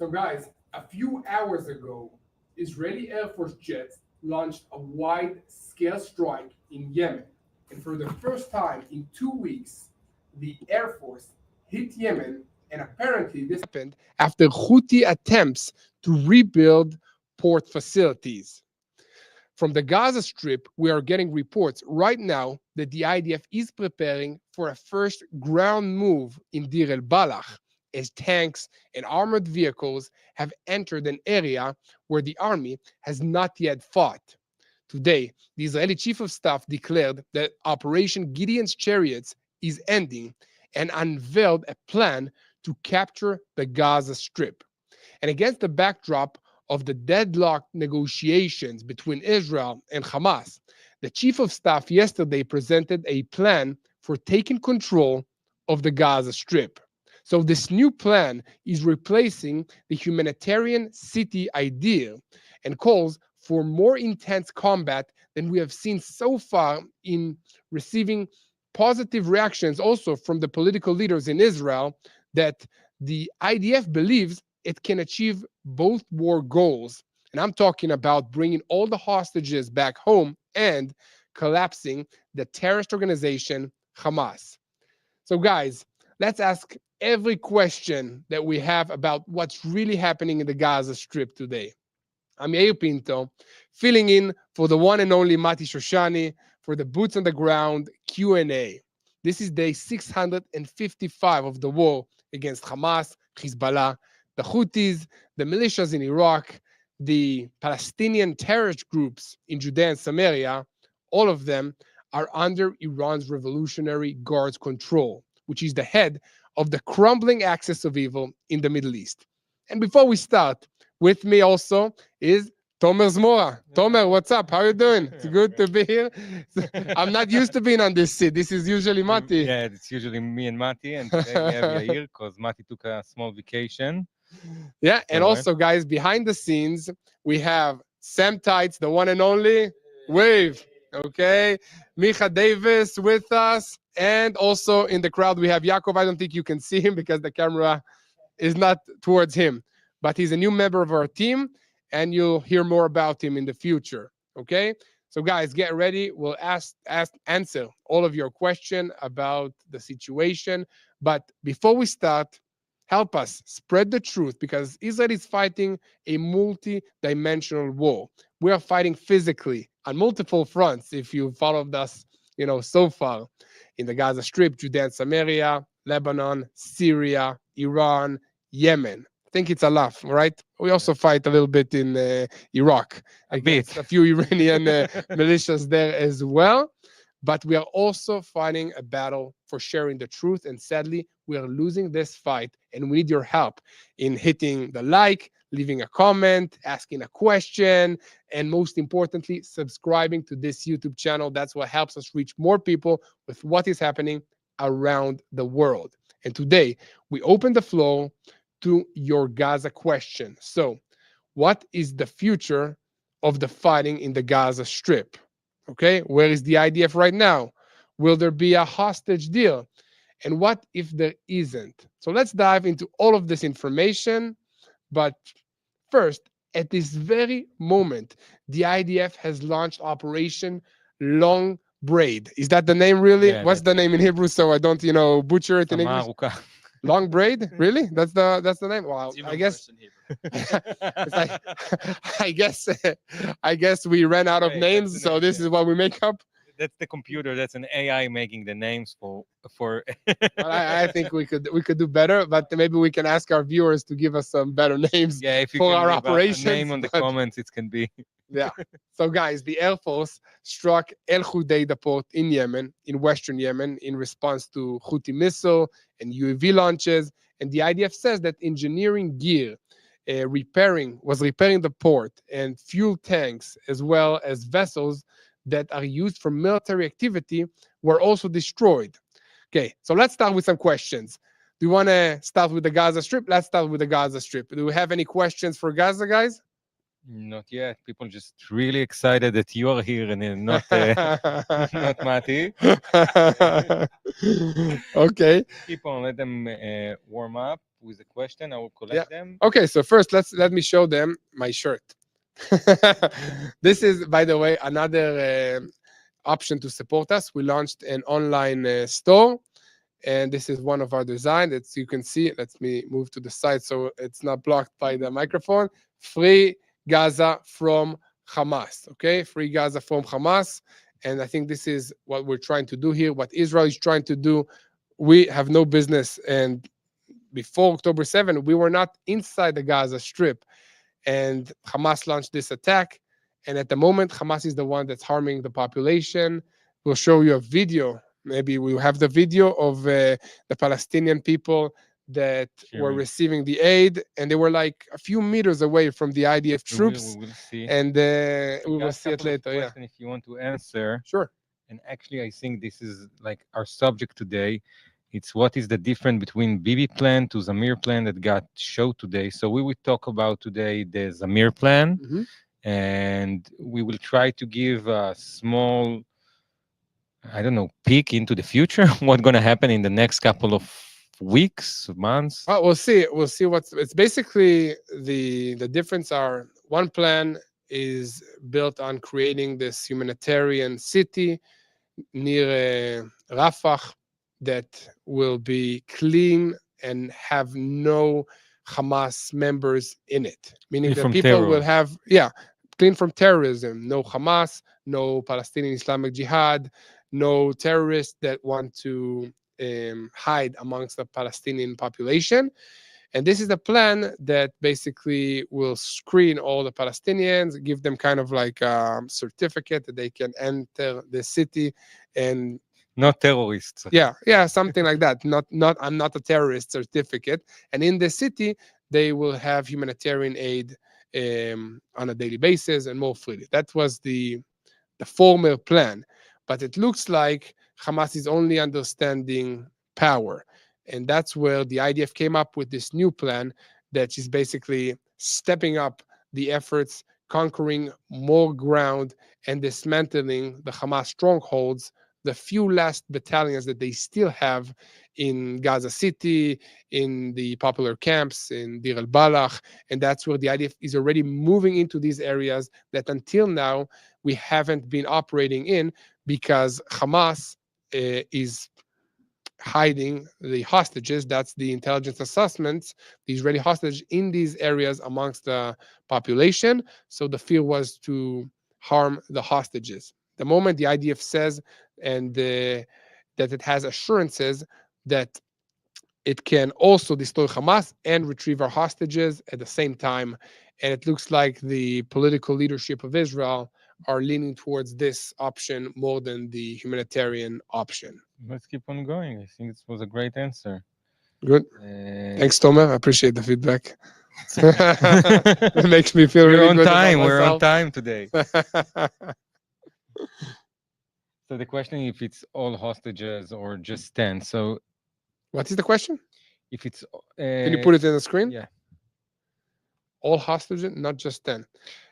So guys, a few hours ago, Israeli Air Force jets launched a wide-scale strike in Yemen. And for the first time in 2 weeks, the Air Force hit Yemen, and apparently this happened after Houthi attempts to rebuild port facilities. From the Gaza Strip, we are getting reports right now that the IDF is preparing for a first ground move in Deir al-Balah, as tanks and armored vehicles have entered an area where the army has not yet fought. Today, the Israeli Chief of Staff declared that Operation Gideon's Chariots is ending and unveiled a plan to capture the Gaza Strip. And against the backdrop of the deadlocked negotiations between Israel and Hamas, the Chief of Staff yesterday presented a plan for taking control of the Gaza Strip. So this new plan is replacing the humanitarian-city idea and calls for more intense combat than we have seen so far, in receiving positive reactions also from the political leaders in Israel that the IDF believes it can achieve both war goals. And I'm talking about bringing all the hostages back home and collapsing the terrorist organization Hamas. So guys, let's ask every question that we have about what's really happening in the Gaza Strip today. I'm Yair Pinto, filling in for the one and only Mati Shoshani for the Boots on the Ground Q&A. This is day 655 of the war against Hamas, Hezbollah, the Houthis, the militias in Iraq, the Palestinian terrorist groups in Judea and Samaria. All of them are under Iran's Revolutionary Guard's control, which is the head of the crumbling axis of evil in the Middle East. And before we start, with me also is Tomer Zmora. Tomer, what's up? How are you doing? It's good to be here. I'm not used to being on this seat. This is usually Mati. Yeah, it's usually me and Mati, and today we have Yair because Mati took a small vacation. Yeah, and also, guys, behind the scenes, we have Sam Tights, the one and only. Wave. Okay, Micha Davis with us, and also in the crowd we have Yaakov. I don't think you can see him because the camera is not towards him, but he's a new member of our team, and you'll hear more about him in the future. Okay, so guys, get ready. We'll answer all of your questions about the situation. But before we start, help us spread the truth, because Israel is fighting a multi-dimensional war. We are fighting physically on multiple fronts. If you followed us, so far in the Gaza Strip, Judea and Samaria, Lebanon, Syria, Iran, Yemen. I think it's a lot, right? We also fight a little bit in Iraq against a few Iranian militias there as well. But we are also fighting a battle for sharing the truth. And sadly, we are losing this fight. And we need your help in hitting the like, leaving a comment, asking a question, and most importantly, subscribing to this YouTube channel. That's what helps us reach more people with what is happening around the world. And today, we open the floor to your Gaza question. So, what is the future of the fighting in the Gaza Strip? Okay, where is the IDF right now? Will there be a hostage deal? And what if there isn't? So let's dive into all of this information. But first, at this very moment, the IDF has launched Operation Long Braid. Is that the name really? Yeah, what's the name in Hebrew so I don't, butcher it in English? Long Braid? Really? That's the name? Wow. I guess it's like, I guess we ran out of names, so this is what we make up. That's the computer. That's an AI making the names for. Well, I think we could do better, but maybe we can ask our viewers to give us some better names. Yeah, if you for can our leave operations. a name on the comments, it can be. Yeah. So guys, the Air Force struck El Hudaydah port in Yemen, in western Yemen, in response to Houthi missile and UAV launches. And the IDF says that engineering gear was repairing the port, and fuel tanks as well as vessels that are used for military activity were also destroyed. Okay, so let's start with some questions. Do you want to start with the Gaza Strip? Let's start with the Gaza Strip. Do we have any questions for Gaza, guys? Not yet. People just really excited that you are here and not not Mati. Okay. Keep on, let them warm up. with a question. I will Yeah. collect them. Okay, so first let me show them my shirt. This is, by the way, another option to support us. We launched an online store, and this is one of our designs. It's, you can see. Let me move to the side so it's not blocked by the microphone. Free Gaza from Hamas. Okay, free Gaza from Hamas, and I think this is what we're trying to do here. What Israel is trying to do. We have no business, and before October 7, we were not inside the Gaza Strip, and Hamas launched this attack. And at the moment, Hamas is the one that's harming the population. We'll show you a video. Maybe we'll have the video of the Palestinian people that were Sure. receiving the aid, and they were like a few meters away from the IDF troops. We will see. And we will Got see it couple of later. Yeah, questions if you want to answer. sure. And actually, I think this is like our subject today. It's what is the difference between Bibi plan to Zamir plan that got showed today. So we will talk about today the Zamir plan, Mhm. and we will try to give a small, I don't know, peek into the future. What's going to happen in the next couple of weeks, months? Well, we'll see. We'll see what's. It's basically the difference are one plan is built on creating this humanitarian city near Rafah that will be clean and have no Hamas members in it. Meaning Free that from people terror. will have, clean from terrorism. No Hamas, no Palestinian Islamic Jihad, no terrorists that want to hide amongst the Palestinian population. And this is a plan that basically will screen all the Palestinians, give them kind of like a certificate that they can enter the city, and Not terrorists. something like that. Not I'm not a terrorist certificate. And in the city, they will have humanitarian aid on a daily basis and more freely. That was the former plan, but it looks like Hamas is only understanding power. And that's where the IDF came up with this new plan that is basically stepping up the efforts, conquering more ground, and dismantling the Hamas strongholds, the few last battalions that they still have in Gaza City, in the popular camps, in Deir al-Balah. And that's where the IDF is already moving into these areas that until now we haven't been operating in, because Hamas is hiding the hostages. That's the intelligence assessments, the Israeli hostage in these areas amongst the population. So the fear was to harm the hostages. The moment the IDF says and that it has assurances that it can also destroy Hamas and retrieve our hostages at the same time. And it looks like the political leadership of Israel are leaning towards this option more than the humanitarian option. Let's keep on going. I think this was a great answer. Good. Uh, Thanks, Tomer. I appreciate the feedback. It makes me feel we're really on good time. about We're on myself. time today. So the question is if it's all hostages or just 10. So What is the question? if it's Can you put it in the screen? yeah, All hostages, not just 10. so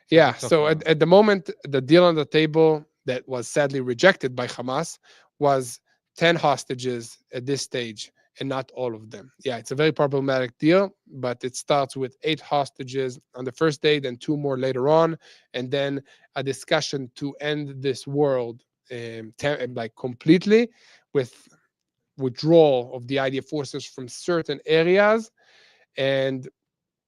Yeah. we'll talk So about at the moment, the deal on the table that was sadly rejected by Hamas was 10 hostages at this stage, and not all of them. Yeah, it's a very problematic deal, but it starts with 8 hostages on the first day, then 2 more later on, and then a discussion to end this world like completely, with withdrawal of the IDF forces from certain areas. And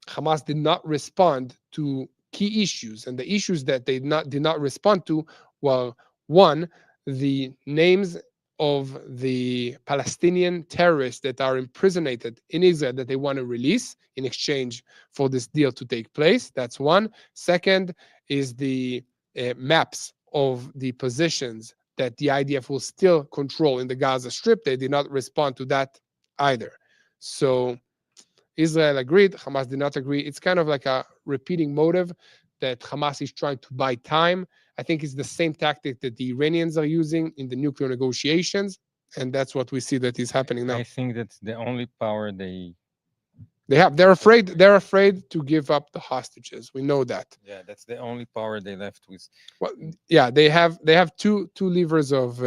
Hamas did not respond to key issues, and the issues that they did not respond to were: one, the names of the Palestinian terrorists that are imprisoned in Israel that they want to release in exchange for this deal to take place. That's one. Second is the maps of the positions that the IDF will still control in the Gaza Strip. They did not respond to that either. So Israel agreed, Hamas did not agree. It's kind of like a repeating motive that Hamas is trying to buy time. I think it's the same tactic that the Iranians are using in the nuclear negotiations, and that's what we see that is happening now. I think that's the only power they. They're afraid. They're afraid to give up the hostages. We know that. Yeah, that's the only power they left with. Well, yeah, they have two levers of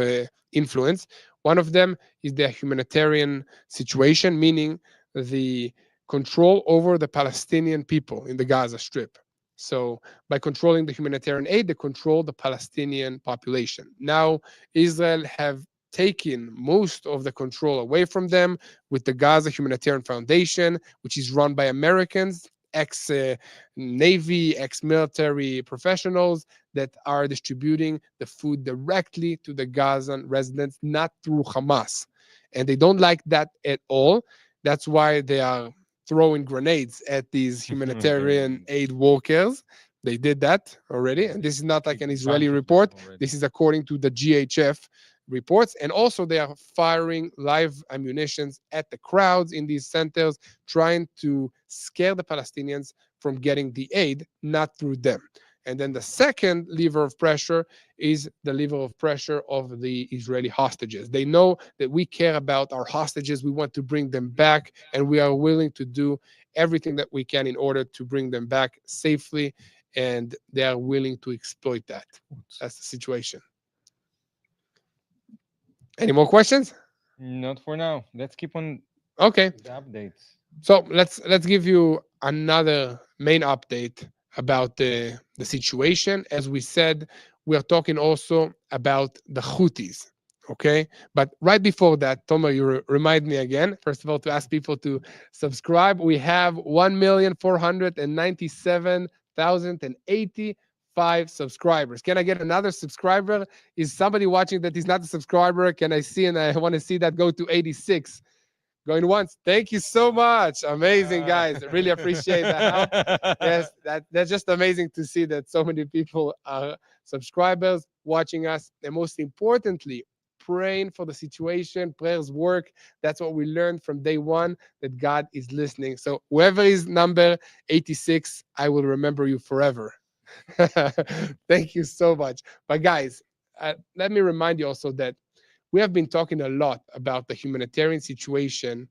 influence. One of them is the humanitarian situation, meaning the control over the Palestinian people in the Gaza Strip. So by controlling the humanitarian aid, they control the Palestinian population. Now Israel have taken most of the control away from them with the Gaza Humanitarian Foundation, which is run by Americans, ex-Navy, ex-military professionals that are distributing the food directly to the Gazan residents, not through Hamas. And they don't like that at all. That's why they are throwing grenades at these humanitarian aid workers. They did that already. And this is not like an Israeli report. This is according to the GHF reports. And also they are firing live ammunitions at the crowds in these centers, trying to scare the Palestinians from getting the aid, not through them. And then the second lever of pressure is the lever of pressure of the Israeli hostages. They know that we care about our hostages. We want to bring them back, and we are willing to do everything that we can in order to bring them back safely. And they are willing to exploit that. That's the situation. Any more questions? Not for now. Let's keep on Okay. the updates. So let's give you another main update about the situation. As we said, we are talking also about the Houthis. Okay, but right before that, Tomer, you remind me again. First of all, to ask people to subscribe. We have 1,497,085 subscribers. Can I get another subscriber? Is somebody watching that is not a subscriber? Can I see? And I want to see that go to 86. Going once. Thank you so much. Amazing, guys. I really appreciate that help. Yes, that's just amazing to see that so many people are subscribers watching us. And most importantly, praying for the situation. Prayers work. That's what we learned from day one, that God is listening. So whoever is number 86, I will remember you forever. Thank you so much. But guys, let me remind you also that we have been talking a lot about the humanitarian situation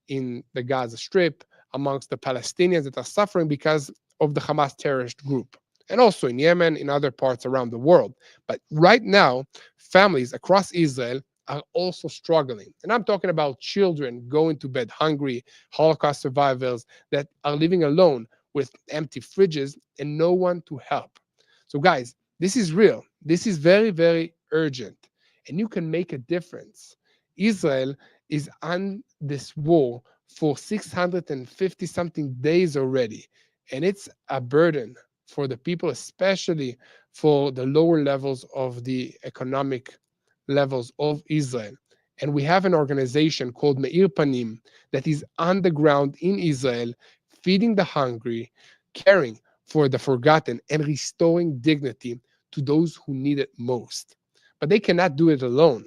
in the Gaza Strip amongst the Palestinians that are suffering because of the Hamas terrorist group, and also in Yemen, in other parts around the world. But right now, families across Israel are also struggling. And I'm talking about children going to bed hungry, Holocaust survivors that are living alone with empty fridges and no one to help. So guys, this is real. This is very, very urgent. And you can make a difference. Israel is on this war for 650 something days already. And it's a burden for the people, especially for the lower levels of the economic levels of Israel. And we have an organization called Meir Panim that is on the ground in Israel, feeding the hungry, caring for the forgotten, and restoring dignity to those who need it most. But they cannot do it alone.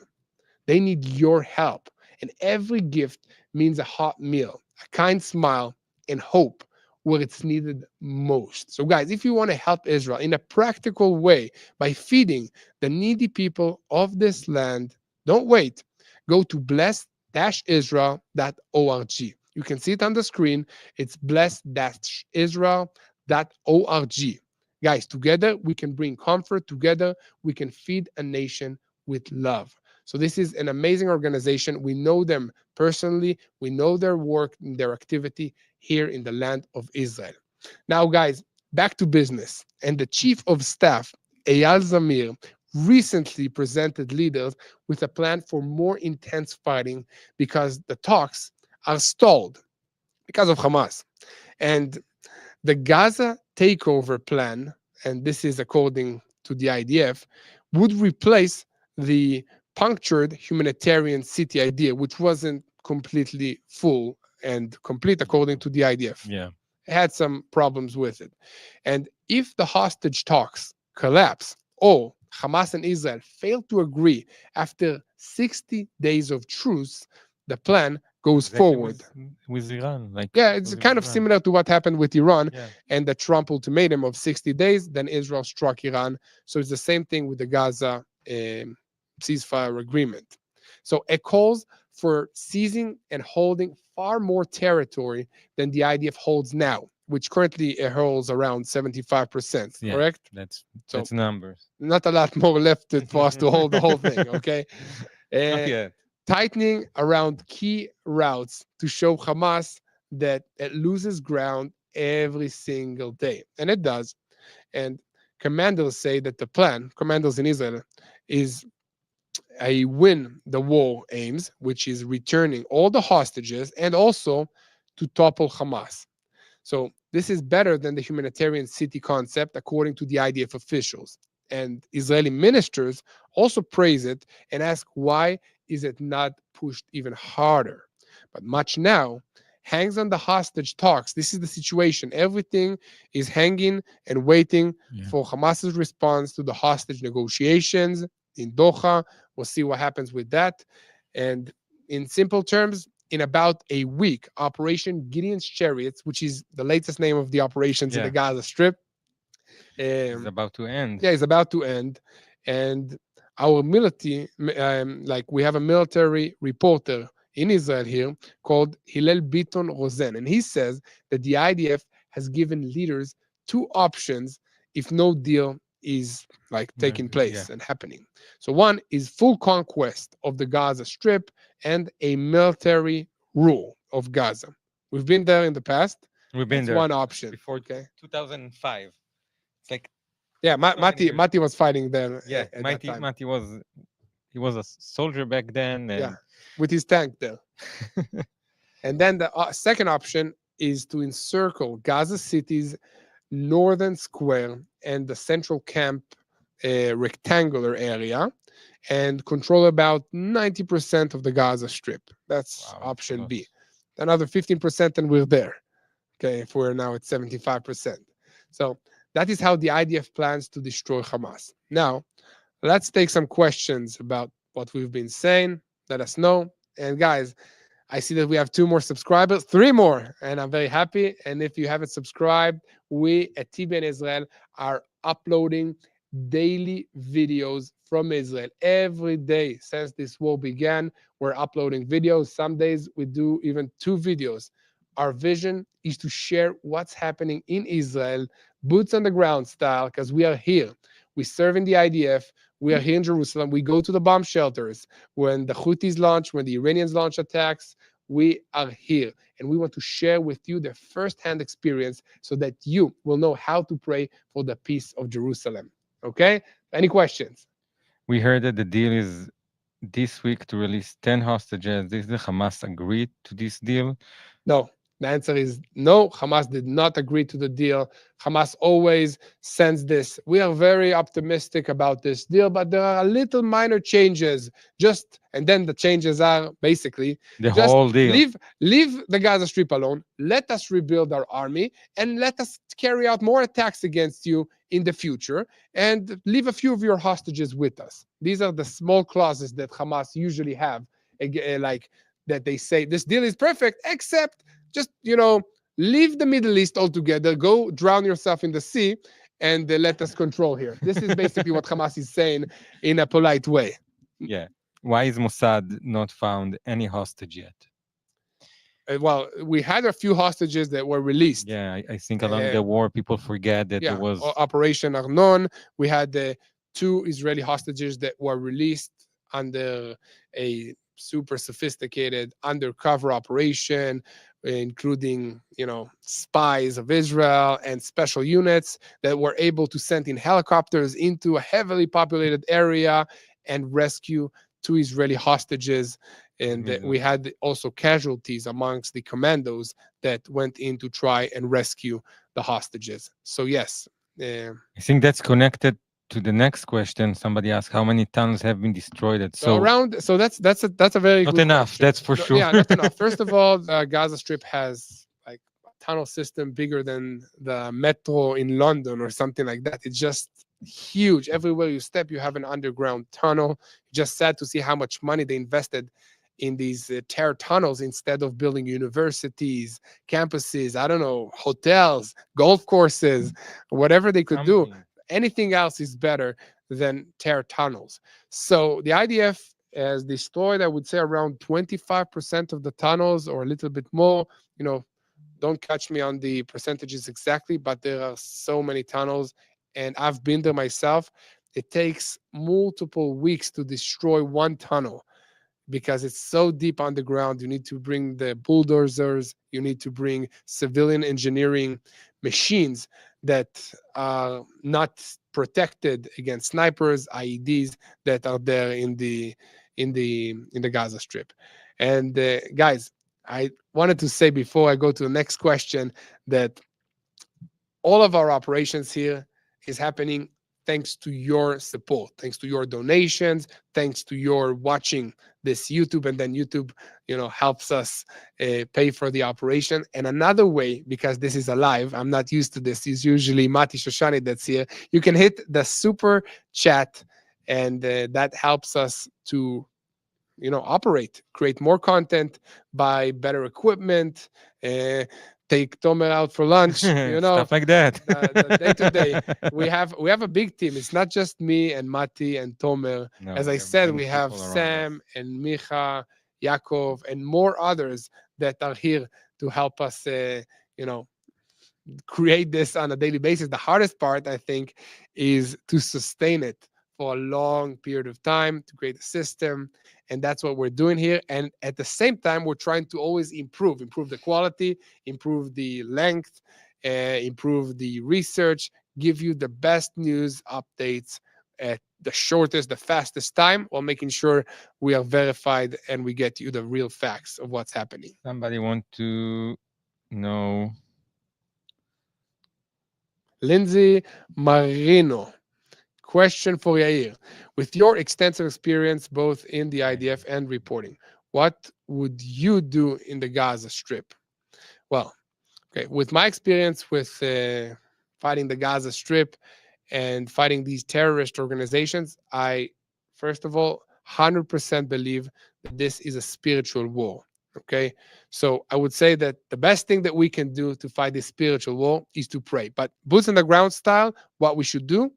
They need your help. And every gift means a hot meal, a kind smile, and hope where it's needed most. So guys, if you want to help Israel in a practical way by feeding the needy people of this land, don't wait. Go to bless-israel.org. You can see it on the screen. It's bless-israel.org. Guys, together we can bring comfort. Together we can feed a nation with love. So this is an amazing organization. We know them personally. We know their work and their activity here in the land of Israel. Now, guys, back to business. And the chief of staff, Eyal Zamir, recently presented leaders with a plan for more intense fighting because the talks are stalled because of Hamas. And the Gaza Takeover Plan, and this is according to the IDF, would replace the punctured humanitarian-city idea, which wasn't completely full and complete according to the IDF. Yeah. It had some problems with it. And if the hostage talks collapse or Hamas and Israel fail to agree after 60 days of truce, the plan goes forward. With Iran. It's kind of similar to what happened with Iran and the Trump ultimatum of 60 days. Then Israel struck Iran. So it's the same thing with the Gaza ceasefire agreement. So it calls for seizing and holding far more territory than the IDF holds now, which currently holds around 75%, correct? That's numbers. Not a lot more left for us to hold the whole thing, okay? Not yet. Tightening around key routes to show Hamas that it loses ground every single day. And it does. And commanders say that the plan, commanders in Israel, is a win the war aims, which is returning all the hostages and also to topple Hamas. So this is better than the humanitarian city concept, according to the IDF officials. And Israeli ministers also praise it and ask why is it not pushed even harder. But much now hangs on the hostage talks. This is the situation. Everything is hanging and waiting for Hamas's response to the hostage negotiations in Doha. We'll see what happens with that. And in simple terms, in about a week, Operation Gideon's Chariots, which is the latest name of the operations in the Gaza Strip, It's about to end. is about to end. And our military, like we have a military reporter in Israel here called Hillel Biton Rosen, and he says that the IDF has given leaders two options if no deal is like taking place and happening. So one is full conquest of the Gaza Strip and a military rule of Gaza. We've been there in the past. We've been That's there one option. before 2005. It's like Mati was fighting there. yeah, Mati was a soldier back then. And with his tank there. And then the second option is to encircle Gaza City's northern square and the central camp rectangular area and control about 90% of the Gaza Strip. That's option B. Another 15% and we're there. Okay, if we're now at 75%. So that is how the IDF plans to destroy Hamas. Now, let's take some questions about what we've been saying. Let us know. And guys, I see that we have 2 more subscribers, 3 more, and I'm very happy. And if you haven't subscribed, we at TBN Israel are uploading daily videos from Israel every day since this war began. We're uploading videos. Some days we do even 2 videos. Our vision is to share what's happening in Israel, boots on the ground style, because we are here. We serve in the IDF. We are here in Jerusalem. We go to the bomb shelters. When the Houthis launch, when the Iranians launch attacks, we are here. And we want to share with you the first-hand experience so that you will know how to pray for the peace of Jerusalem. Okay? Any questions? We heard that the deal is this week to release 10 hostages. Did the Hamas agree to this deal? No. The answer is no. Hamas did not agree to the deal. Hamas always sends this. We are very optimistic about this deal, but there are little minor changes. And then the changes are basically the whole deal. Leave the Gaza Strip alone. Let us rebuild our army and let us carry out more attacks against you in the future and leave a few of your hostages with us. These are the small clauses that Hamas usually have, like that they say this deal is perfect, except just, leave the Middle East altogether, go drown yourself in the sea, and let us control here. This is basically what Hamas is saying in a polite way. Yeah. Why is Mossad not found any hostage yet? Well, we had a few hostages that were released. Yeah, I think along the war, people forget that there was Operation Arnon. We had 2 Israeli hostages that were released under a super sophisticated undercover operation, including spies of Israel and special units that were able to send in helicopters into a heavily populated area and rescue 2 Israeli hostages. And we had also casualties amongst the commandos that went in to try and rescue the hostages. So yes, I think that's connected to the next question. Somebody asked how many tunnels have been destroyed. That's a very not good enough. question. That's for sure. Yeah, not enough. First of all, the Gaza Strip has like a tunnel system bigger than the metro in London or something like that. It's just huge. Everywhere you step, you have an underground tunnel. Just sad to see how much money they invested in these tear tunnels instead of building universities, campuses, I don't know, hotels, golf courses, whatever they could do. Anything else is better than tear tunnels. So the IDF has destroyed, I would say, around 25% of the tunnels or a little bit more. Don't catch me on the percentages exactly, but there are so many tunnels, and I've been there myself. It takes multiple weeks to destroy one tunnel. because it's so deep underground. You need to bring the bulldozers, you need to bring civilian engineering machines that are not protected against snipers, IEDs that are there in the Gaza Strip. And guys, I wanted to say before I go to the next question that all of our operations here is happening thanks to your support, thanks to your donations, thanks to your watching this YouTube, and then YouTube, helps us pay for the operation. And another way, because this is a live, I'm not used to this, is usually Mati Shoshani that's here. You can hit the super chat, and that helps us to operate, create more content, buy better equipment, take Tomer out for lunch, Stuff like that. the day to day. We have a big team. It's not just me and Mati and Tomer. No, As we I have said, many we have people around Sam us. and Micha, Yaakov, and more others that are here to help us, create this on a daily basis. The hardest part, I think, is to sustain it for a long period of time, to create a system. And that's what we're doing here. And at the same time, we're trying to always improve the quality, improve the length, improve the research, give you the best news updates at the shortest, the fastest time, while making sure we are verified and we get you the real facts of what's happening. Somebody want to know. Lindsay Marino. Question for Yair. With your extensive experience both in the IDF and reporting, what would you do in the Gaza Strip? Well, okay, with my experience with fighting the Gaza Strip and fighting these terrorist organizations, I, first of all, 100% believe that this is a spiritual war. Okay, so I would say that the best thing that we can do to fight this spiritual war is to pray. But boots on the ground style, what we should do,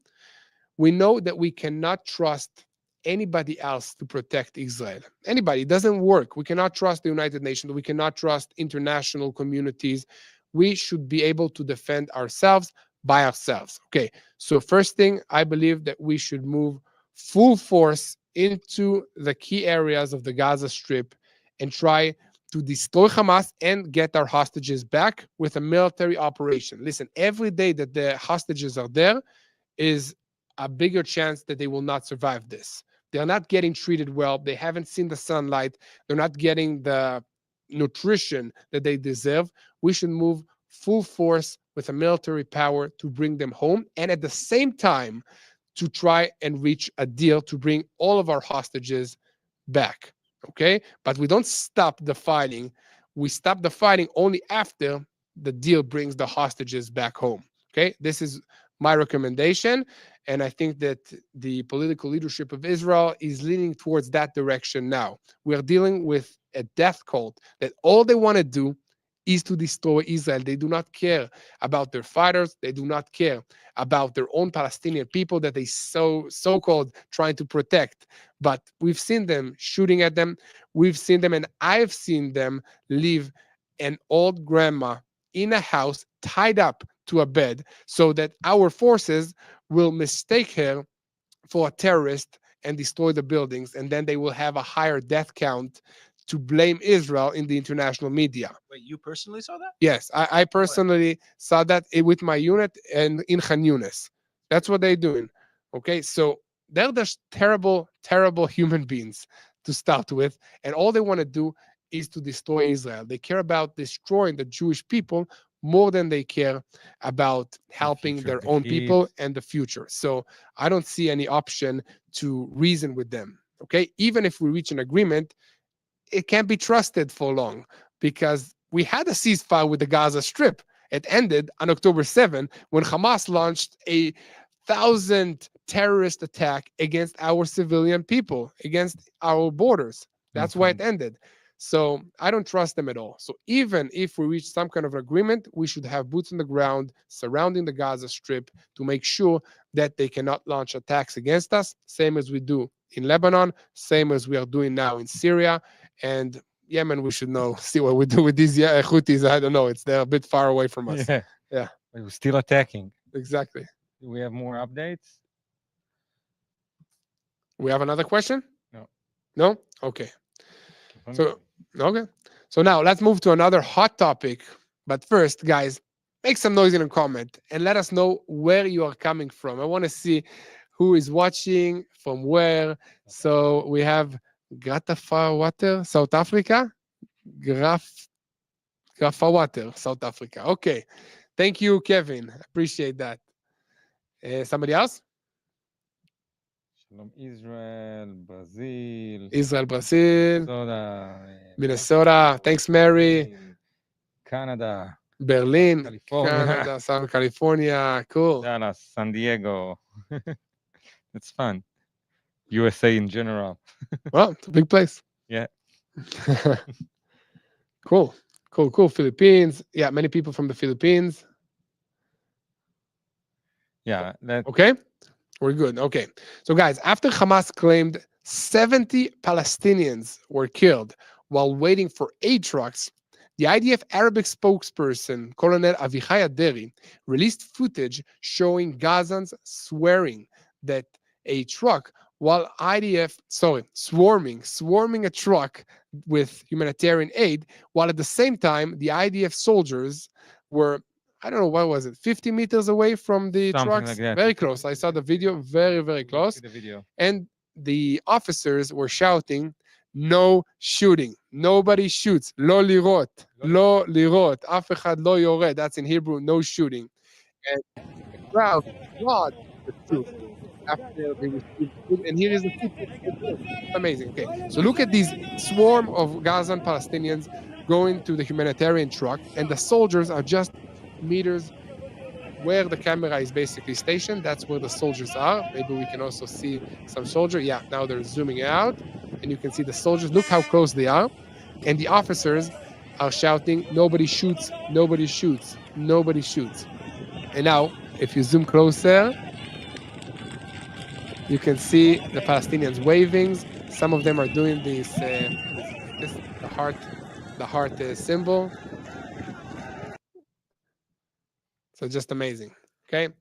we know that we cannot trust anybody else to protect Israel. Anybody, it doesn't work. We cannot trust the United Nations. We cannot trust international communities. We should be able to defend ourselves by ourselves. Okay, so first thing, I believe that we should move full force into the key areas of the Gaza Strip and try to destroy Hamas and get our hostages back with a military operation. Listen, every day that the hostages are there is a bigger chance that they will not survive this. They're not getting treated well. They haven't seen the sunlight. They're not getting the nutrition that they deserve. We should move full force with a military power to bring them home, and at the same time to try and reach a deal to bring all of our hostages back. Okay? But we don't stop the fighting. We stop the fighting only after the deal brings the hostages back home. Okay? This is my recommendation. And I think that the political leadership of Israel is leaning towards that direction now. We are dealing with a death cult that all they want to do is to destroy Israel. They do not care about their fighters. They do not care about their own Palestinian people that they so-called trying to protect. But we've seen them shooting at them. We've seen them, and I've seen them leave an old grandma in a house tied up to a bed so that our forces will mistake her for a terrorist and destroy the buildings, and then they will have a higher death count to blame Israel in the international media. Wait, you personally saw that? Yes, I personally saw that with my unit and in Khan Yunis. That's what they're doing. Okay, so they're just terrible, terrible human beings to start with, and all they want to do is to destroy Israel. They care about destroying the Jewish people more than they care about helping future their of the own people kids. and the future. So I don't see any option to reason with them. Okay, even if we reach an agreement, it can't be trusted for long because we had a ceasefire with the Gaza Strip. It ended on October 7 when Hamas launched a 1,000 terrorist attack against our civilian people, against our borders. That's why it ended. So I don't trust them at all. So even if we reach some kind of agreement, we should have boots on the ground surrounding the Gaza Strip to make sure that they cannot launch attacks against us, same as we do in Lebanon, same as we are doing now in Syria. And Yemen, we should see what we do with these Houthis. I don't know. They're a bit far away from us. Yeah. Yeah. But we're still attacking. Exactly. Do we have more updates? We have another question? No. No? Okay. So, okay. So now let's move to another hot topic. But first, guys, make some noise in a comment and let us know where you are coming from. I want to see who is watching, from where. So we have Gratafawater, South Africa. Grafawater, South Africa. Okay. Thank you, Kevin. Appreciate that. Somebody else? Shalom Israel, Brazil, Israel, Brazil, Minnesota, Minnesota. Thanks, Mary. Canada, Berlin, California, Canada, Southern California. Cool. Dallas, San Diego. It's fun. USA in general. Well, it's a big place. Yeah. Cool. Philippines. Yeah, many people from the Philippines. Yeah. That Okay, we're good. Okay. So, guys, after Hamas claimed 70 Palestinians were killed while waiting for aid trucks, the IDF Arabic spokesperson, Colonel Avichai Adraee, released footage showing Gazans swearing that a truck, while swarming a truck with humanitarian aid, while at the same time, the IDF soldiers were, I don't know, what was it, 50 meters away from the Something trucks? like that. Very close. I saw the video, very, very close. See the video. And the officers were shouting, "No shooting. Nobody shoots. Lo lirot. Lo lirot. Af echad lo yored." That's in Hebrew, no shooting. And the crowd applauded the troops after they received food. And here is the footage. It's amazing. Okay, so look at these swarm of Gazan Palestinians going to the humanitarian truck, and the soldiers are just meters where the camera is basically stationed. That's where the soldiers are. Maybe we can also see some soldier. Yeah, now they're zooming out, and you can see the soldiers. Look how close they are. And the officers are shouting, "Nobody shoots, nobody shoots, nobody shoots." And now, if you zoom closer, you can see the Palestinians waving. Some of them are doing this the heart symbol. So just amazing. Okay.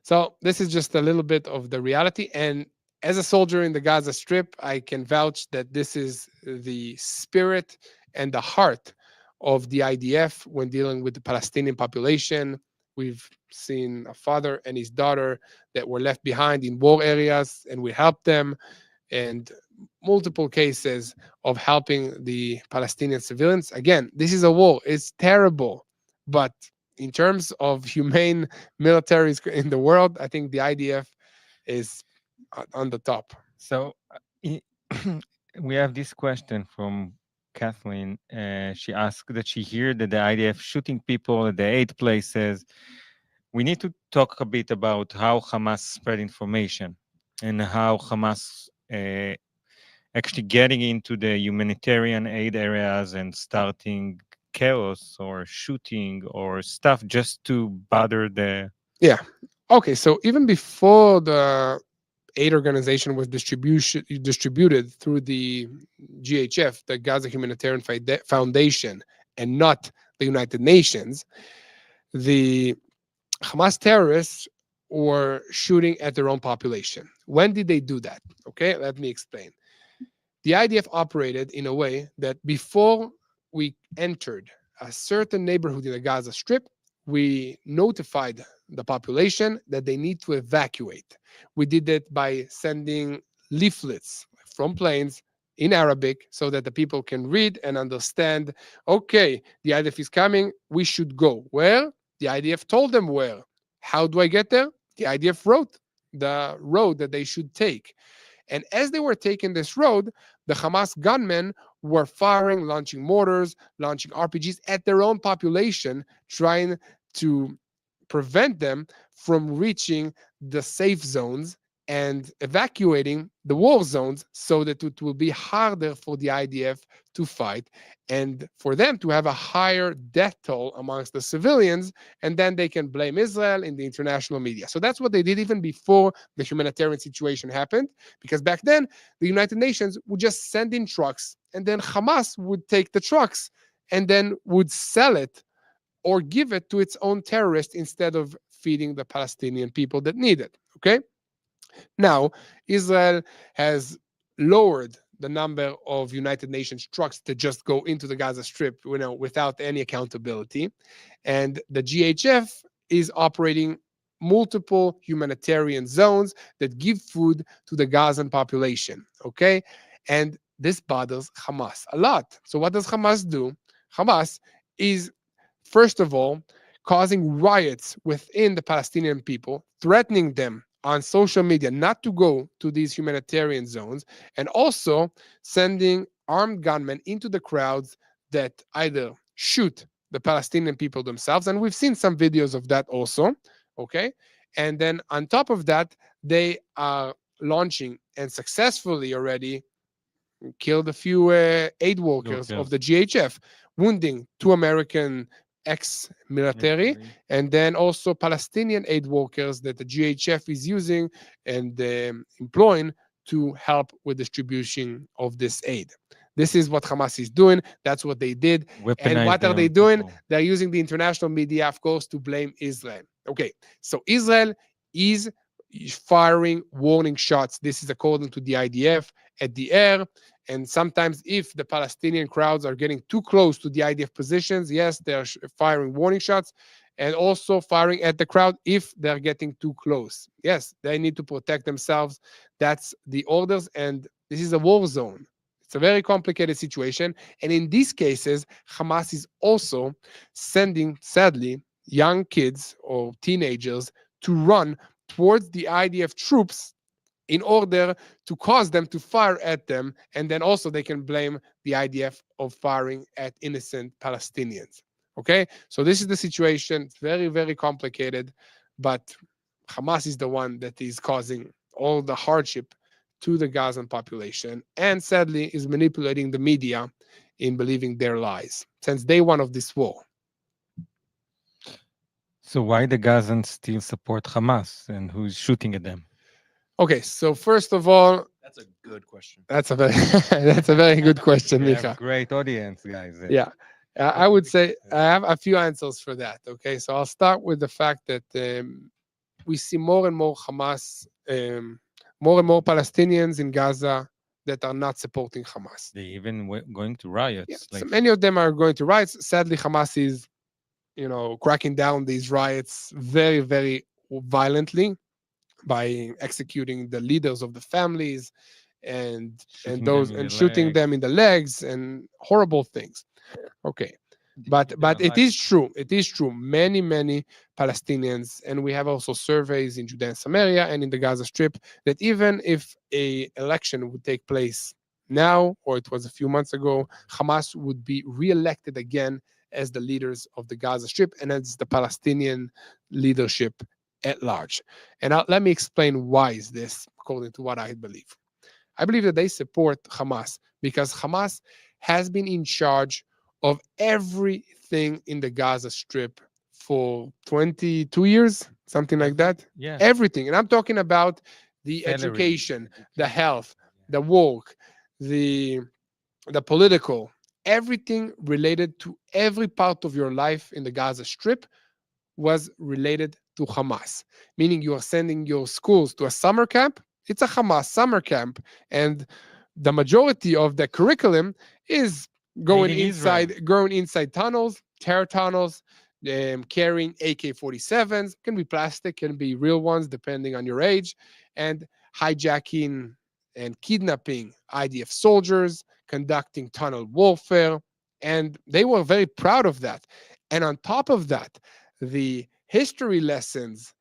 So this is just a little bit of the reality. And as a soldier in the Gaza Strip, I can vouch that this is the spirit and the heart of the IDF when dealing with the Palestinian population. We've seen a father and his daughter that were left behind in war areas, and we helped them. And multiple cases of helping the Palestinian civilians. Again, this is a war. It's terrible. But in terms of humane militaries in the world, I think the IDF is on the top. So we have this question from Kathleen. She asked that she heard that the IDF shooting people at the 8 places. We need to talk a bit about how Hamas spread information and how Hamas actually getting into the humanitarian aid areas and starting chaos or shooting or stuff just to bother the... Yeah. Okay, so even before the aid organization was distributed through the GHF, the Gaza Humanitarian Foundation, and not the United Nations, the Hamas terrorists were shooting at their own population. When did they do that? Okay, let me explain. The IDF operated in a way that before we entered a certain neighborhood in the Gaza Strip, we notified the population that they need to evacuate. We did it by sending leaflets from planes in Arabic so that the people can read and understand, okay, the IDF is coming, we should go. Where? The IDF told them where. How do I get there? The IDF wrote the road that they should take. And as they were taking this road, the Hamas gunmen were firing, launching mortars, launching RPGs at their own population, trying to prevent them from reaching the safe zones and evacuating the war zones so that it will be harder for the IDF to fight and for them to have a higher death toll amongst the civilians, and then they can blame Israel in the international media. So that's what they did even before the humanitarian situation happened, because back then the United Nations would just send in trucks and then Hamas would take the trucks and then would sell it or give it to its own terrorists instead of feeding the Palestinian people that need it. Okay? Now, Israel has lowered the number of United Nations trucks that just go into the Gaza Strip, without any accountability. And the GHF is operating multiple humanitarian zones that give food to the Gazan population. Okay, and this bothers Hamas a lot. So what does Hamas do? Hamas is, first of all, causing riots within the Palestinian people, threatening them on social media not to go to these humanitarian zones, and also sending armed gunmen into the crowds that either shoot the Palestinian people themselves, and we've seen some videos of that also, okay? And then on top of that, they are launching and successfully already killed a few aid workers of the GHF, wounding 2 American ex-military, and then also Palestinian aid workers that the GHF is using and employing to help with distribution of this aid. This is what Hamas is doing. That's what they did. And what are they doing? They're using the international media, of course, to blame Israel. Okay, so Israel is firing warning shots. This is according to the IDF at the air. And sometimes if the Palestinian crowds are getting too close to the IDF positions, yes, they're firing warning shots, and also firing at the crowd if they're getting too close. Yes, they need to protect themselves. That's the orders, and this is a war zone. It's a very complicated situation. And in these cases, Hamas is also sending, sadly, young kids or teenagers to run towards the IDF troops in order to cause them to fire at them, and then also they can blame the IDF of firing at innocent Palestinians. Okay, so this is the situation. It's very, very complicated, but Hamas is the one that is causing all the hardship to the Gazan population, and sadly is manipulating the media in believing their lies since day one of this war. So why the Gazans still support Hamas, and who's shooting at them? Okay, so first of all, That's a good question. that's a very good question, We have Micha. great audience, guys. Yeah, I would say I have a few answers for that. Okay, so I'll start with the fact that we see more and more Hamas, more and more Palestinians in Gaza that are not supporting Hamas. They even going to riots. Yeah, so many of them are going to riots. Sadly, Hamas is, cracking down these riots very, very violently by executing the leaders of the families and shooting them in the legs and horrible things. Okay, but it is true. It is true. Many Palestinians, and we have also surveys in Judea and Samaria and in the Gaza Strip, that even if a election would take place now, or it was a few months ago, Hamas would be re-elected again as the leaders of the Gaza Strip and as the Palestinian leadership at large. And let me explain why is this, according to what I believe. I believe that they support Hamas because Hamas has been in charge of everything in the Gaza Strip for 22 years, something like that. Yeah. Everything. And I'm talking about the education, the health, the work, the political, everything related to every part of your life in the Gaza Strip was related to Hamas, meaning you are sending your schools to a summer camp. It's a Hamas summer camp, and the majority of the curriculum is going inside tunnels, terror tunnels, carrying AK-47s. Can be plastic, can be real ones, depending on your age, and hijacking and kidnapping IDF soldiers, conducting tunnel warfare, and they were very proud of that. And on top of that, the history lessons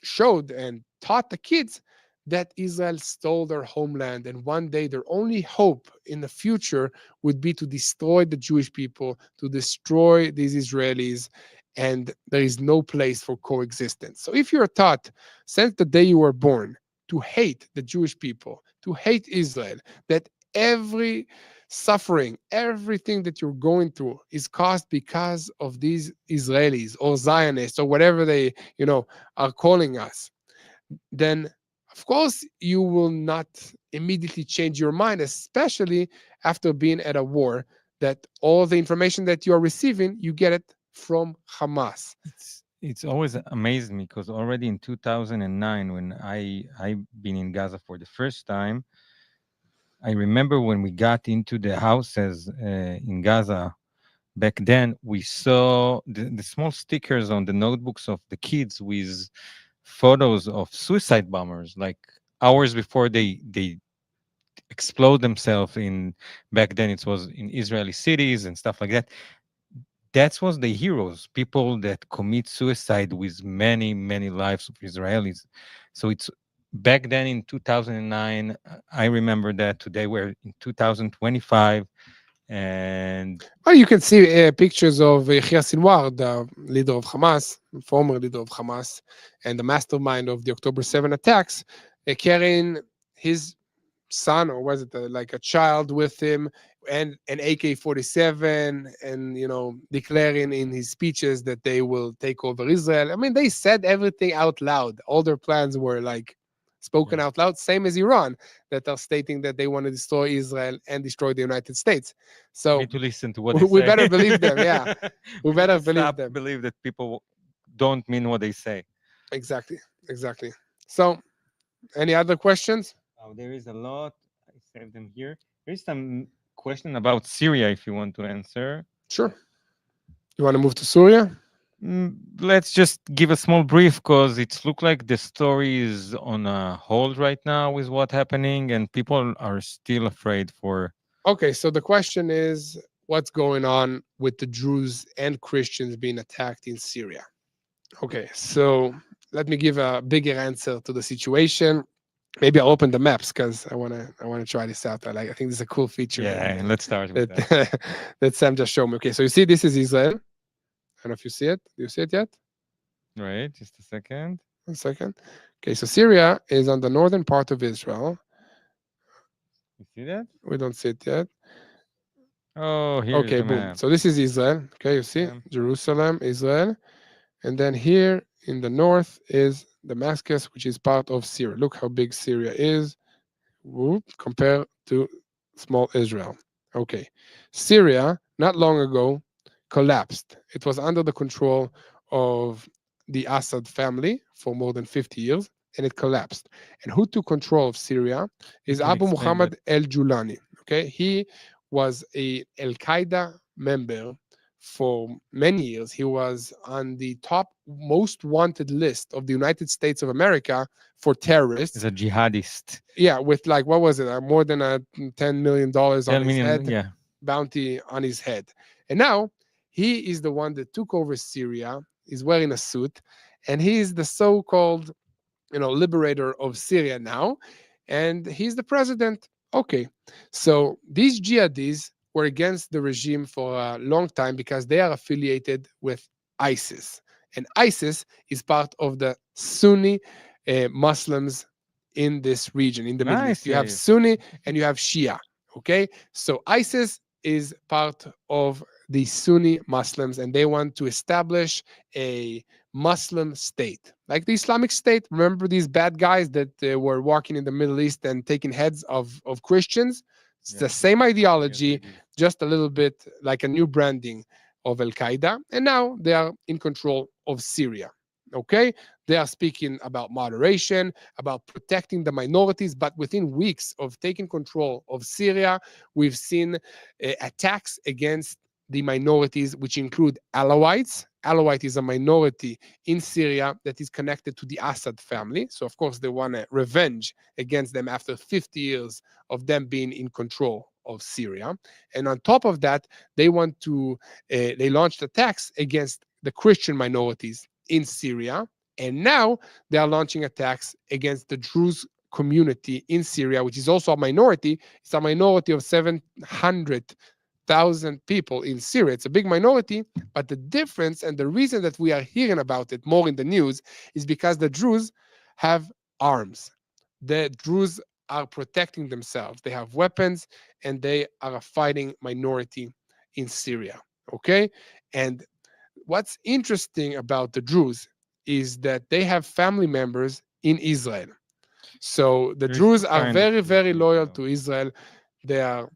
showed and taught the kids that Israel stole their homeland, and one day their only hope in the future would be to destroy the Jewish people, to destroy these Israelis, and there is no place for coexistence. So if you're taught since the day you were born to hate the Jewish people, to hate Israel, that every suffering, everything that you're going through is caused because of these Israelis or Zionists or whatever they, are calling us, then of course you will not immediately change your mind, especially after being at a war, that all the information that you are receiving, you get it from Hamas. It's always amazed me because already in 2009, when I been in Gaza for the first time, I remember when we got into the houses in Gaza back then, we saw the small stickers on the notebooks of the kids with photos of suicide bombers, like hours before they explode themselves in, back then it was in Israeli cities and stuff like that. That was the heroes, people that commit suicide with many lives of Israelis. So it's back then in 2009. I remember that. Today we're in 2025, and Well, you can see pictures of Yahya Sinwar, the leader of Hamas, former leader of Hamas, and the mastermind of the October 7 attacks, carrying his son, or was it like a child with him, and an AK-47, and declaring in his speeches that they will take over Israel. I mean, they said everything out loud. All their plans were like spoken Yeah. out loud, same as Iran, that are stating that they want to destroy Israel and destroy the United States. we So need to listen to what they we say. better believe them. Yeah, we We need better to believe stop them. believe that people don't mean what they say. Exactly. So, any other questions? Oh, there is a lot. I saved them here. There's some question about Syria if you want to answer. Sure. You want to move to Syria? Let's just give a small brief because it looks like the story is on a hold right now with what happening, and people are still afraid for. Okay, so the question is, what's going on with the Druze and Christians being attacked in Syria? Okay, so let me give a bigger answer to the situation. Maybe I'll open the maps because I wanna try this out. I think this is a cool feature Yeah, let's start with that. that that Sam just showed me. Okay, so you see this is Israel. I don't know if you see it. Do you see it yet? Right, just a second. 1 second. Okay, so Syria is on the northern part of Israel. You see that? We don't see it yet. Oh, here's Okay, the boom. map. So this is Israel. Okay, you see Yeah. Jerusalem, Israel. And then here in the north is Damascus, which is part of Syria. Look how big Syria is. Whoop, compared to small Israel. Okay. Syria, not long ago, collapsed. It was under the control of the Assad family for more than 50 years, and it collapsed. And who took control of Syria You is can Abu explain that. Muhammad al-Julani. Okay. He was a Al-Qaeda member for many years. He was on the top most wanted list of the United States of America for terrorists. He's a jihadist. Yeah, with like, what was it? More than a $10 million on 10 his million, head, yeah. bounty on his head. And now he is the one that took over Syria. He's wearing a suit, and he is the so-called, liberator of Syria now, and he's the president. Okay, so these jihadis were against the regime for a long time because they are affiliated with ISIS, and ISIS is part of the Sunni Muslims in this region, in the Middle East. Nice, You have yeah. Sunni and you have Shia. Okay, so ISIS is part of the Sunni Muslims, and they want to establish a Muslim state, like the Islamic State. Remember these bad guys that were walking in the Middle East and taking heads of Christians? It's Yeah. the same Yes, ideology, they do. just a little bit like a new branding of Al Qaeda, and now they are in control of Syria. Okay, they are speaking about moderation, about protecting the minorities, but within weeks of taking control of Syria, we've seen attacks against the minorities, which include Alawites. Alawite is a minority in Syria that is connected to the Assad family. So, of course, they want revenge against them after 50 years of them being in control of Syria. And on top of that, they want to, they launched attacks against the Christian minorities in Syria. And now they are launching attacks against the Druze community in Syria, which is also a minority. It's a minority of 700,000 people in Syria. It's a big minority, but the difference and the reason that we are hearing about it more in the news is because the Druze have arms. The Druze are protecting themselves. They have weapons, and they are a fighting minority in Syria. Okay? And what's interesting about the Druze is that they have family members in Israel. So the There's two Druze are kind of very, very Jews, loyal though. to Israel. They are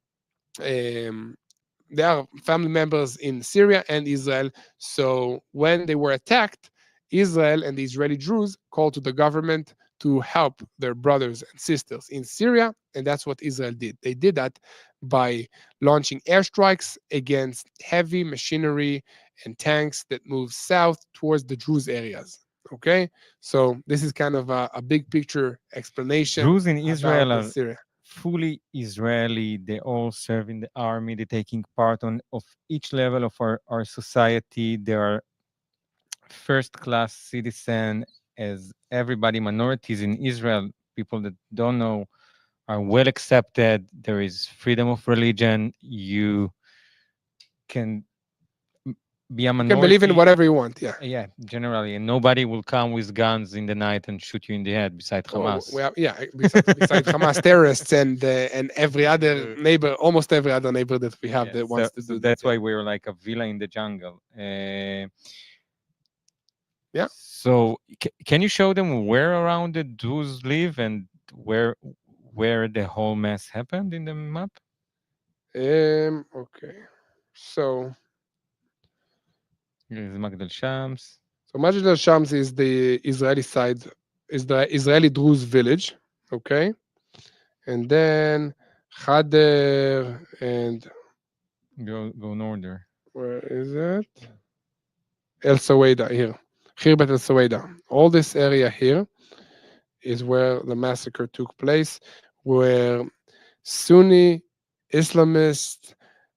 they are family members in Syria and Israel. So when they were attacked, Israel and the Israeli Jews called to the government to help their brothers and sisters in Syria And that's what Israel did. They did that by launching airstrikes against heavy machinery and tanks that move south towards the Druze areas. Okay, so this is kind of a big picture explanation Druze in Israel about are Syria. fully Israeli. They all serve in the army. They're taking part of each level of our society. They are first-class citizen as everybody. Minorities in Israel, people that don't know, are well accepted. There is freedom of religion. You can be a You can believe in minority. whatever you want. Yeah. Yeah, generally, and nobody will come with guns in the night and shoot you in the head beside Hamas. Well, yeah. Besides Hamas terrorists and every other neighbor, almost every other neighbor that we have Yeah, that wants to so do that's that. why we're like a villa in the jungle. Yeah. So can you show them where around the Druze live and where the whole mess happened in the map? Okay. So Here's Magdal Shams. Majid al-Shams is the Israeli side, is the Israeli Druze village. Okay. And then Khader and Go norther. where is it? El Saweda here. Khirbet El Saweda. All this area here is where the massacre took place, where Sunni Islamist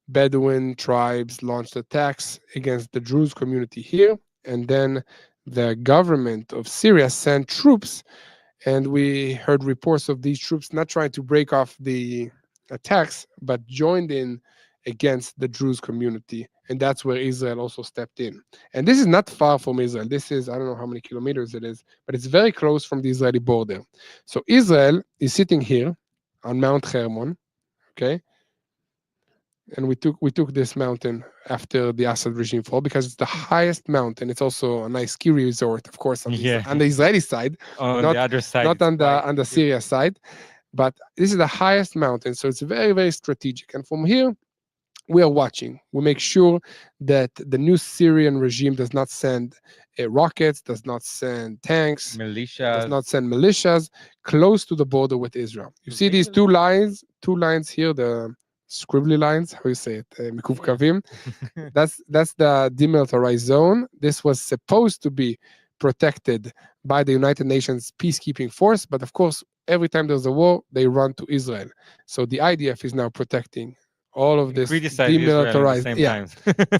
Bedouin tribes launched attacks against the Druze community here, and then the government of Syria sent troops, and we heard reports of these troops not trying to break off the attacks, but joined in against the Druze community, and that's where Israel also stepped in. And this is not far from Israel. This is, I don't know how many kilometers it is, but it's very close from the Israeli border. So Israel is sitting here on Mount Hermon, okay? And we took this mountain after the Assad regime fall because it's the highest mountain. It's also a nice ski resort, of course, on the Israeli side, On not the other side, not on the Syria side. But this is the highest mountain, so it's very, very strategic. And from here, we are watching. We make sure that the new Syrian regime does not send rockets, does not send tanks, does not send militias close to the border with Israel. You see these two lines here, the scribbly lines, how you say it, mikuvkavim. That's the demilitarized zone. This was supposed to be protected by the United Nations peacekeeping force, but of course, every time there's a war, they run to Israel. So the IDF is now protecting all of this demilitarized.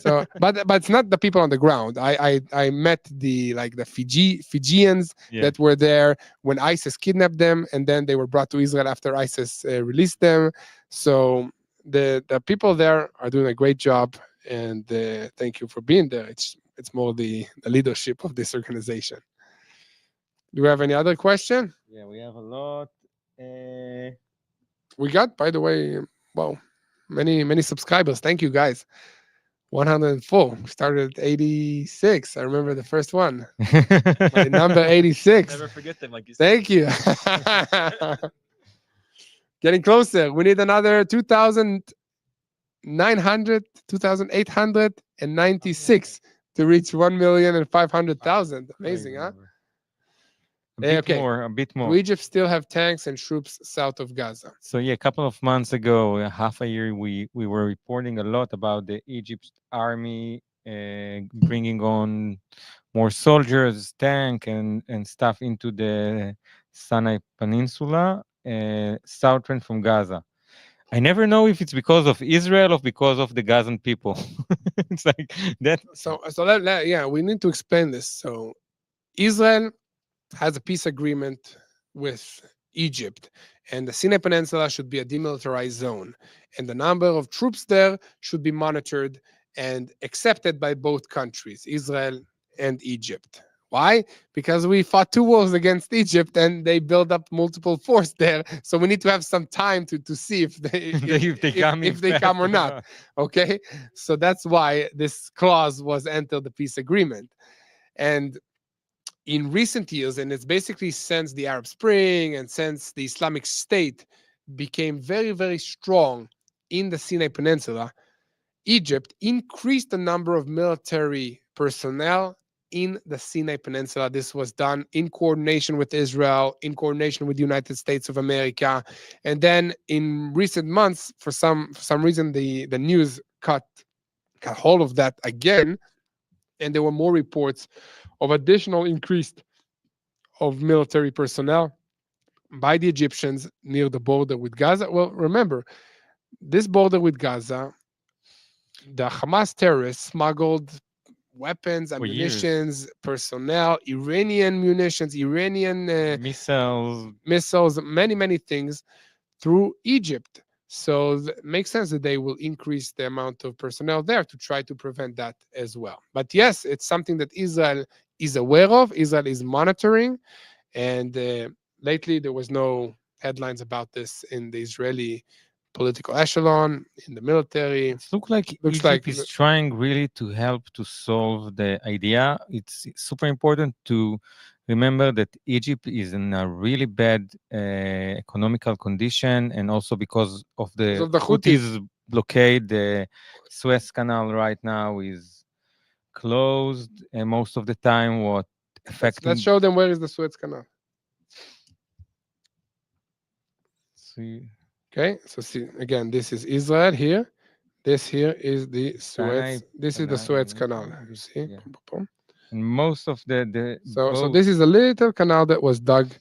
So, but it's not the people on the ground. I met the Fijians that were there when ISIS kidnapped them, and then they were brought to Israel after ISIS released them. So the people there are doing a great job, and thank you for being there. It's more the leadership of this organization. Do we have any other question? Yeah, we have a lot. We got, by the way, wow, many subscribers. Thank you, guys. 104. Started at 86. I remember the first one. My number 86. Never forget them, like you said. Thank you. Getting closer. We need another 2,900, 2,896 to reach 1,500,000. Amazing, huh? A bit more. Do Egypt still have tanks and troops south of Gaza? So yeah, a couple of months ago, half a year, we were reporting a lot about the Egypt army bringing on more soldiers, tank and stuff into the Sinai Peninsula, southern from Gaza. I never know if it's because of Israel or because of the Gazan people. It's like that. So we need to explain this. So Israel has a peace agreement with Egypt, and the Sinai Peninsula should be a demilitarized zone, and the number of troops there should be monitored and accepted by both countries, Israel and Egypt. Why? Because we fought 2 wars against Egypt and they build up multiple force there. So we need to have some time to see if they come or not. Okay. So that's why this clause was entered the peace agreement. And in recent years, and it's basically since the Arab Spring and since the Islamic State became very, very strong in the Sinai Peninsula, Egypt increased the number of military personnel in the Sinai Peninsula. This was done in coordination with Israel, in coordination with the United States of America. And then in recent months, for some reason, the news got hold of that again. And there were more reports of additional increase of military personnel by the Egyptians near the border with Gaza. Well, remember, this border with Gaza, the Hamas terrorists smuggled weapons, For years. ammunitions, personnel, Iranian munitions, Iranian Missiles. many things through Egypt. So it makes sense that they will increase the amount of personnel there to try to prevent that as well. But yes, it's something that Israel is aware of, Israel is monitoring, and lately there was no headlines about this in the Israeli political echelon, in the military. It looks like Egypt is trying really to help to solve the idea. It's super important to remember that Egypt is in a really bad economical condition, and also because of the Houthis blockade, the Suez Canal right now is closed, and most of the time what affecting... Let's show them where is the Suez Canal. See. Okay, so see, again, this is Israel here. This here is the Suez. This is the Suez Canal. You see? Yeah. And most of the so this is a little canal that was dug.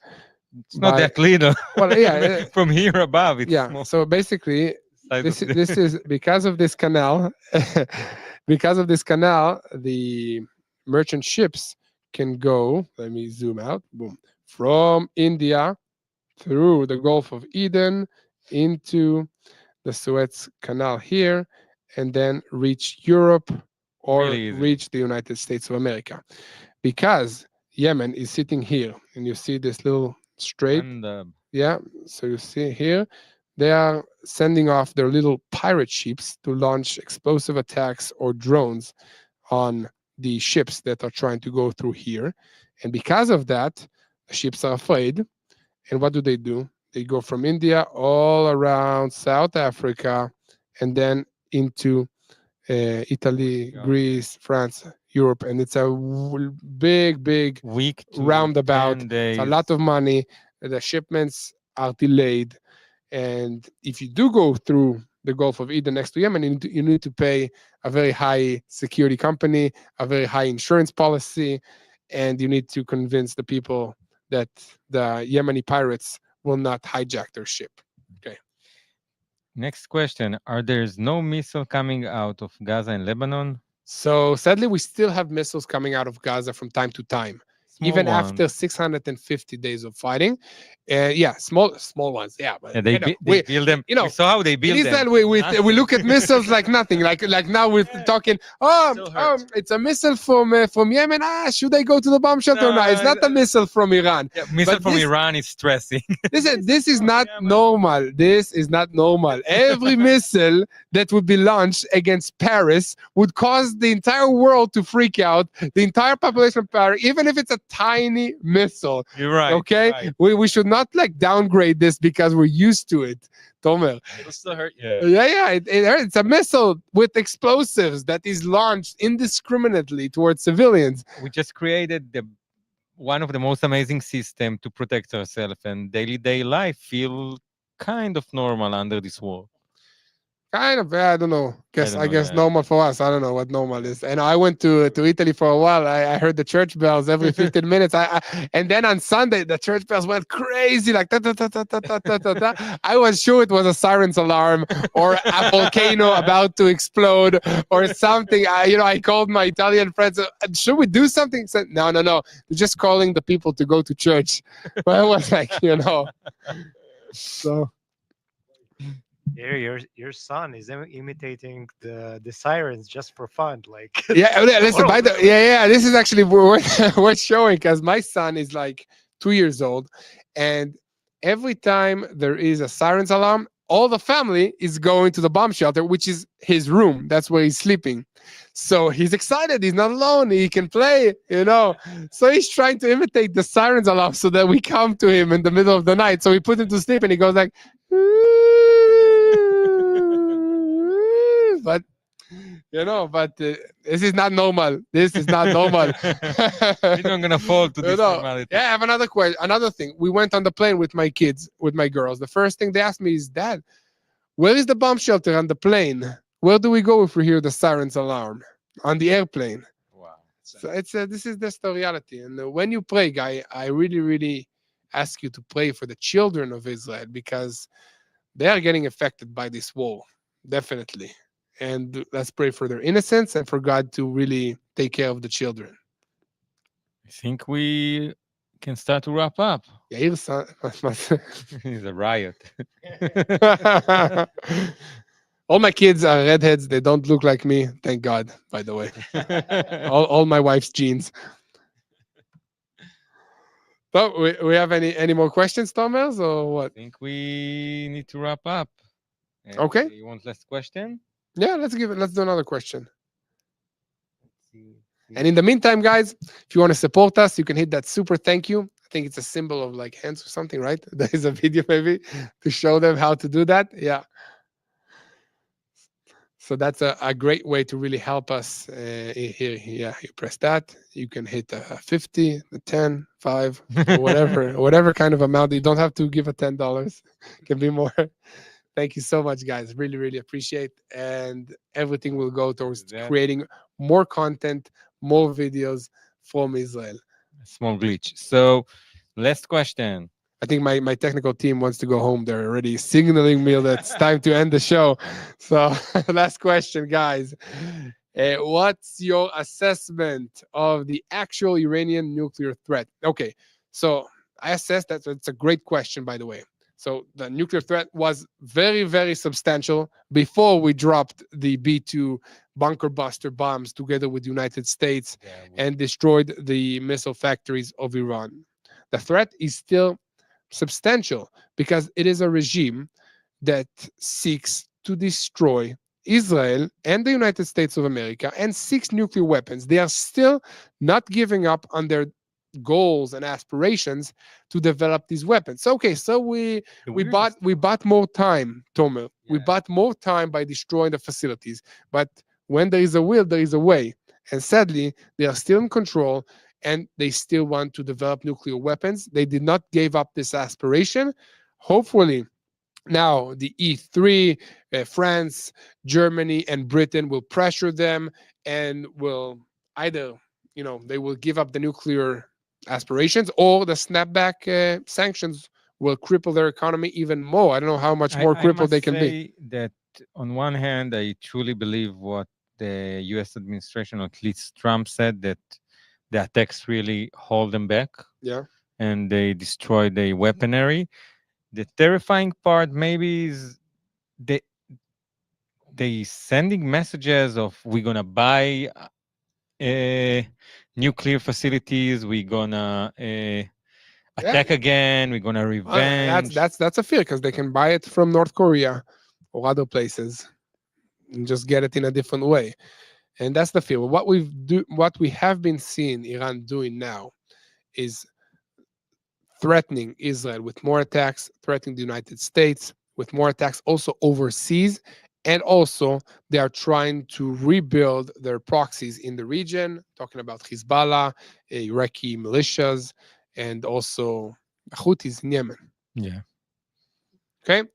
It's not that little. Well, yeah. From here above, it's small. So basically, this is because of this canal. Because of this canal, the merchant ships can go. Let me zoom out. Boom. From India through the Gulf of Eden into the Suez Canal here, and then reach Europe or reach the United States of America. Because Yemen is sitting here, and you see this little strait. Yeah, so you see here, they are sending off their little pirate ships to launch explosive attacks or drones on the ships that are trying to go through here. And because of that, the ships are afraid. And what do? They go from India all around South Africa and then into Italy, Greece, France, Europe. And it's a big week roundabout. It's a lot of money. The shipments are delayed. And if you do go through the Gulf of Eden next to Yemen, you need to pay a very high security company, a very high insurance policy, and you need to convince the people that the Yemeni pirates will not hijack their ship. Okay. Next question. Are there no missile coming out of Gaza and Lebanon? So sadly, we still have missiles coming out of Gaza from time to time. Even after 650 days of fighting. Small ones. Yeah, but they build them. We saw how they build them. Israel, we look at missiles like nothing. Like now we're talking, it's a missile from Yemen. Should I go to the bomb shelter? No, it's not a missile from Iran. Yeah, missile from Iran is stressing. This is not normal. This is not normal. Every missile that would be launched against Paris would cause the entire world to freak out. The entire population of Paris, even if it's a tiny missile. You're right. Okay, right. We should not downgrade this because we're used to it, Tomer. It'll still hurt you. Yeah. It hurts. It's a missile with explosives that is launched indiscriminately towards civilians. We just created one of the most amazing systems to protect ourselves, and day life feel kind of normal under this war. Kind of, I don't know. I guess normal for us. I don't know what normal is. And I went to Italy for a while. I heard the church bells every 15 minutes. And then on Sunday, the church bells went crazy, like ta ta ta ta ta ta ta ta ta. I was sure it was a siren's alarm or a volcano about to explode or something. I called my Italian friends. Should we do something? Said no. They're just calling the people to go to church. But I was like, so. Your son is imitating the sirens just for fun, like listen. This is actually worth showing because my son is like 2 years old, and every time there is a sirens alarm, all the family is going to the bomb shelter, which is his room. That's where he's sleeping. So he's excited. He's not alone. He can play, So he's trying to imitate the sirens alarm so that we come to him in the middle of the night. So we put him to sleep, and he goes like. But But this is not normal. This is not normal. We're not gonna fall to this normality. Yeah, I have another question. Another thing. We went on the plane with my kids, with my girls. The first thing they asked me is, Dad, where is the bomb shelter on the plane? Where do we go if we hear the sirens alarm on the airplane? Wow. So this is just the reality. And when you pray, guy, I really, really ask you to pray for the children of Israel, because they are getting affected by this war, definitely. And let's pray for their innocence and for God to really take care of the children. I think we can start to wrap up. Yair, It's a riot. all my kids are redheads. They don't look like me. Thank God, by the way. all my wife's genes. So we have any more questions, Thomas, or I what? think we need to wrap up. Okay. You want last question? Yeah, let's do another question. And in the meantime, guys, if you want to support us, you can hit that super thank you. I think it's a symbol of like hands or something, right? There is a video maybe to show them how to do that. Yeah. So that's a great way to really help us. Here, yeah, you press that. You can hit a 50, the 10, 5, or whatever kind of amount. You don't have to give a $10. It can be more. Thank you so much, guys. Really, really appreciate. And everything will go towards creating more content, more videos from Israel. Small glitch. So, last question. I think my technical team wants to go home. They're already signaling me that it's time to end the show. So, last question, guys. What's your assessment of the actual Iranian nuclear threat? Okay, so I assess that it's a great question, by the way. So the nuclear threat was very, very substantial before we dropped the B-2 bunker buster bombs together with the United States and destroyed the missile factories of Iran. The threat is still substantial because it is a regime that seeks to destroy Israel and the United States of America and seeks nuclear weapons. They are still not giving up on their goals and aspirations to develop these weapons. Okay, so we bought more time, Tomer. We bought more time by destroying the facilities. But when there is a will, there is a way. And sadly, they are still in control and they still want to develop nuclear weapons. They did not give up this aspiration. Hopefully, now the E3, France, Germany, and Britain will pressure them and will either, they will give up the nuclear aspirations, or the snapback sanctions will cripple their economy even more. I don't know how much more crippled they can be. That on one hand, I truly believe what the U.S. administration, or at least Trump, said, that the attacks really hold them back. Yeah. And they destroy the weaponry. The terrifying part maybe is they sending messages of, we're gonna buy nuclear facilities, we're gonna attack again, we're gonna revenge. That's a fear, because they can buy it from North Korea or other places and just get it in a different way. And that's the fear. What we have been seeing Iran doing now is threatening Israel with more attacks, threatening the United States with more attacks, also overseas. And also, they are trying to rebuild their proxies in the region, talking about Hezbollah, Iraqi militias, and also Houthis in Yemen. Yeah. Okay.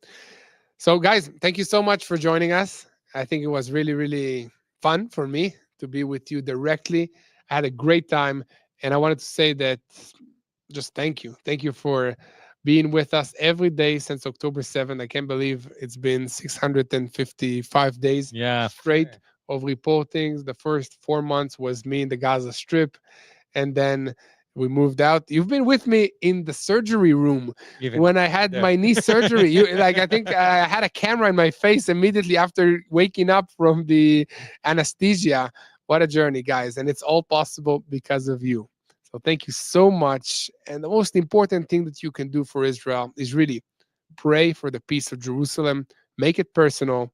So, guys, thank you so much for joining us. I think it was really, really fun for me to be with you directly. I had a great time. And I wanted to say that just thank you. Thank you for being with us every day since October 7th. I can't believe it's been 655 days straight of reporting. The first 4 months was me in the Gaza Strip, and then we moved out. You've been with me in the surgery room when I had my knee surgery. I think I had a camera in my face immediately after waking up from the anesthesia. What a journey, guys. And it's all possible because of you. So thank you so much. And the most important thing that you can do for Israel is really pray for the peace of Jerusalem. Make it personal.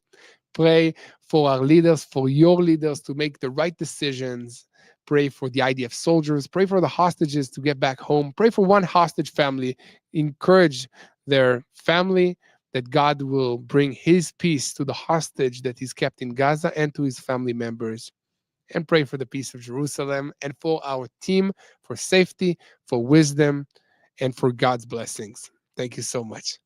Pray for our leaders, for your leaders, to make the right decisions. Pray for the IDF soldiers. Pray for the hostages to get back home. Pray for one hostage family. Encourage their family, that God will bring his peace to the hostage that he's kept in Gaza and to his family members. And pray for the peace of Jerusalem and for our team, for safety, for wisdom, and for God's blessings. Thank you so much.